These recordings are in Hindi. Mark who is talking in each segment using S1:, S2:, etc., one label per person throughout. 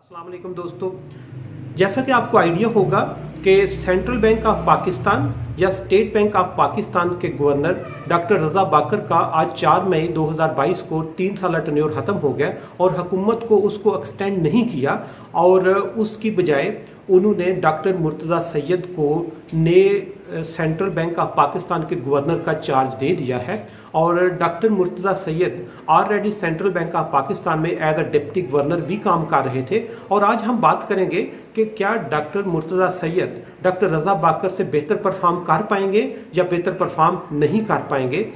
S1: अस्सलाम वालेकुम दोस्तों, जैसा कि आपको आइडिया होगा कि सेंट्रल बैंक ऑफ पाकिस्तान या स्टेट बैंक ऑफ पाकिस्तान के गवर्नर डॉक्टर रज़ा बाकर का आज 4 मई 2022 को 3 साल टेन्योर ख़त्म हो गया और हुकूमत को उसको एक्सटेंड नहीं किया और उसकी बजाय उन्होंने डॉक्टर मुर्तज़ा सैयद को नए सेंट्रल बैंक ऑफ पाकिस्तान के गवर्नर का चार्ज दे दिया है। और doctor Murtaza Syed already central bank of Pakistan में एज अ डिप्टी गवर्नर भी काम कर रहे थे। और आज हम बात करेंगे कि क्या डॉक्टर मुर्तज़ा सैयद डॉक्टर रज़ा बाकर से बेहतर परफॉर्म कर पाएंगे या बेहतर परफॉर्म नहीं कर पाएंगे।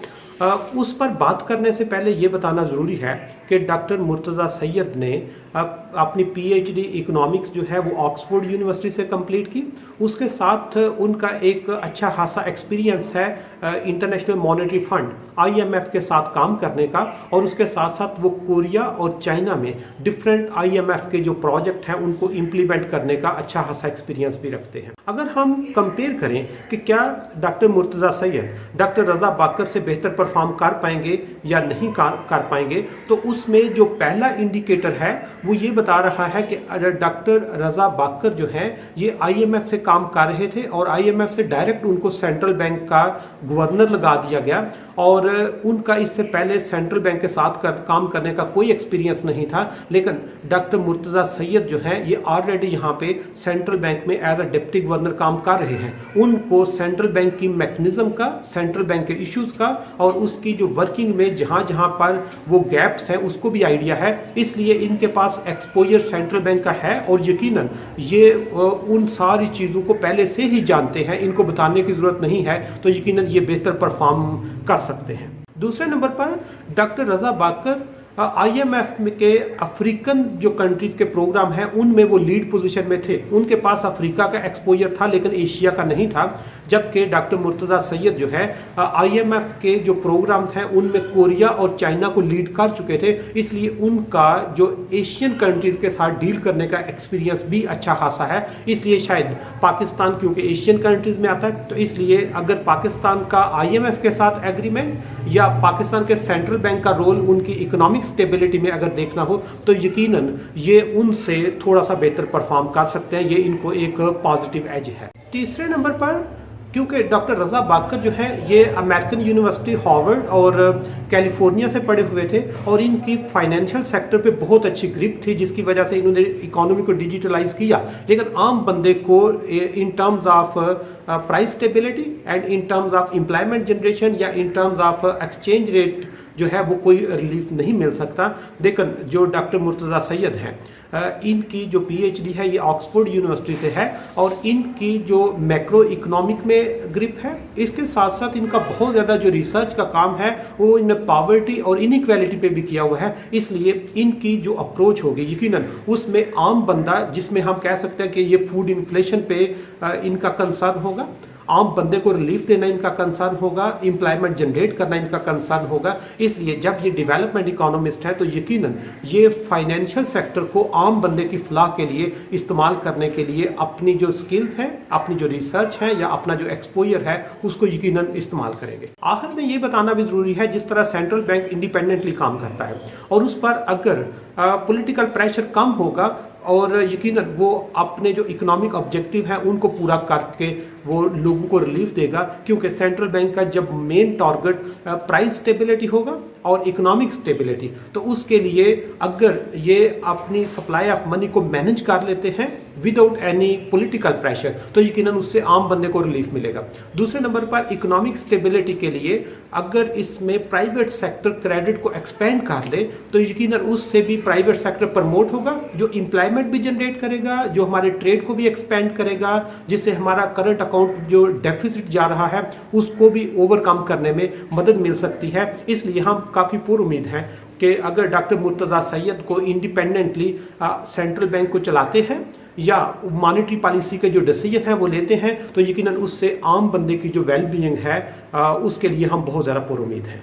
S1: उस पर बात करने से पहले ये बताना ज़रूरी है कि डॉक्टर मुर्तज़ा सैयद ने अपनी पीएचडी इकोनॉमिक्स जो है वो ऑक्सफोर्ड यूनिवर्सिटी से कंप्लीट की। उसके साथ उनका एक अच्छा खासा एक्सपीरियंस है इंटरनेशनल मॉनेटरी फंड आईएमएफ के साथ काम करने का, और उसके साथ साथ वो कोरिया और चाइना में डिफरेंट आईएमएफ के जो प्रोजेक्ट हैं उनको इम्प्लीमेंट करने का अच्छा खासा एक्सपीरियंस भी रखते हैं। अगर हम कंपेयर करें कि क्या डॉक्टर मुर्तज़ा सैयद डॉक्टर रज़ा बाकर से बेहतर परफॉर्म कर पाएंगे या नहीं कर पाएंगे, तो उसमें जो पहला इंडिकेटर है वो ये बता रहा है कि डॉक्टर रज़ा बाकर जो हैं ये आईएमएफ से काम कर रहे थे और आईएमएफ से डायरेक्ट उनको सेंट्रल बैंक का गवर्नर लगा दिया गया और उनका इससे पहले सेंट्रल बैंक के साथ काम करने का कोई एक्सपीरियंस नहीं था। लेकिन डॉक्टर मुर्तज़ा सैयद जो हैं ये ऑलरेडी यहाँ पे सेंट्रल बैंक में एज अ डिप्टी गवर्नर काम कर रहे हैं। उनको सेंट्रल बैंक की मैकेनिज्म का, सेंट्रल बैंक के इश्यूज़ का और उसकी जो वर्किंग में जहाँ जहाँ पर वो गैप्स हैं उसको भी आइडिया है। इसलिए इनके पास एक्सपोजर सेंट्रल बैंक का है और यकीनन ये उन सारी चीज़ों को पहले से ही जानते हैं, इनको बताने की ज़रूरत नहीं है, तो यकीनन ये बेहतर परफॉर्म कर सकते हैं। दूसरे नंबर पर डॉक्टर रज़ा बाकर आईएमएफ के अफ्रीकन जो कंट्रीज़ के प्रोग्राम हैं उनमें वो लीड पोजीशन में थे। उनके पास अफ्रीका का एक्सपोजर था लेकिन एशिया का नहीं था। जबकि डॉक्टर मुर्तज़ा सैयद जो है आईएमएफ के जो प्रोग्राम्स हैं उनमें कोरिया और चाइना को लीड कर चुके थे, इसलिए उनका जो एशियन कंट्रीज़ के साथ डील करने का एक्सपीरियंस भी अच्छा खासा है। इसलिए शायद पाकिस्तान क्योंकि एशियन कंट्रीज़ में आता है, तो इसलिए अगर पाकिस्तान का आईएमएफ के साथ एग्रीमेंट या पाकिस्तान के सेंट्रल बैंक का रोल उनकी इकोनॉमिक स्टेबिलिटी में अगर देखना हो तो यकीनन ये उनसे थोड़ा सा बेहतर परफॉर्म कर सकते हैं। ये इनको एक पॉजिटिव एज है। तीसरे नंबर पर क्योंकि डॉक्टर रज़ा बाकर जो है ये अमेरिकन यूनिवर्सिटी हार्वर्ड और कैलिफोर्निया से पढ़े हुए थे और इनकी फाइनेंशियल सेक्टर पे बहुत अच्छी ग्रिप थी, जिसकी वजह से इन्होंने इकोनॉमी को डिजिटलाइज किया। लेकिन आम बंदे को in terms of price stability and in terms of employment generation या in terms of exchange rate जो है वो कोई रिलीफ नहीं मिल सकता। लेकिन जो डॉक्टर मुर्तज़ा सैयद हैं इनकी जो पीएचडी है ये ऑक्सफोर्ड यूनिवर्सिटी से है और इनकी जो मैक्रो इकोनॉमिक में ग्रिप है, इसके साथ साथ इनका बहुत ज़्यादा जो रिसर्च का काम है वो इनमें पॉवर्टी और इनइक्वालिटी पे भी किया हुआ है। इसलिए इनकी जो अप्रोच होगी यकीनन उसमें आम बंदा, जिसमें हम कह सकते हैं कि ये फूड इन्फ्लेशन पे इनका कंसर्न होगा, आम बंदे को रिलीफ देना इनका कंसर्न होगा, एम्प्लॉयमेंट जनरेट करना इनका कंसर्न होगा। इसलिए जब ये डेवलपमेंट इकोनॉमिस्ट है तो यकीनन ये फाइनेंशियल सेक्टर को आम बंदे की फलाह के लिए इस्तेमाल करने के लिए अपनी जो स्किल्स हैं, अपनी जो रिसर्च है या अपना जो एक्सपोजर है उसको यकीनन इस्तेमाल करेंगे। आखिर में ये बताना भी ज़रूरी है जिस तरह सेंट्रल बैंक इंडिपेंडेंटली काम करता है और उस पर अगर पॉलिटिकल प्रेशर कम होगा और यकीनन वो अपने जो इकोनॉमिक ऑब्जेक्टिव हैं उनको पूरा करके वो लोगों को रिलीफ देगा, क्योंकि सेंट्रल बैंक का जब मेन टारगेट प्राइस स्टेबिलिटी होगा और इकोनॉमिक स्टेबिलिटी, तो उसके लिए अगर ये अपनी सप्लाई ऑफ मनी को मैनेज कर लेते हैं विदाउट एनी पॉलिटिकल प्रेशर तो यकीनन उससे आम बंदे को रिलीफ मिलेगा। दूसरे नंबर पर इकोनॉमिक स्टेबिलिटी के लिए अगर इसमें प्राइवेट सेक्टर क्रेडिट को एक्सपेंड कर ले तो यकीनन उससे भी प्राइवेट सेक्टर प्रमोट होगा, जो एम्प्लॉयमेंट भी जनरेट करेगा, जो हमारे ट्रेड को भी एक्सपेंड करेगा, जिससे हमारा करंट अकाउंट जो डेफिसिट जा रहा है उसको भी ओवरकम करने में मदद मिल सकती है। इसलिए हम काफ़ी पुरुमीद हैं कि अगर डॉक्टर मुर्तज़ा सैयद को इंडिपेंडेंटली सेंट्रल बैंक को चलाते हैं या मॉनेटरी पॉलिसी के जो डिसीजन है वो लेते हैं तो यकीनन उससे आम बंदे की जो वेल बीइंग है उसके लिए हम बहुत ज़्यादा पुरुमीद हैं।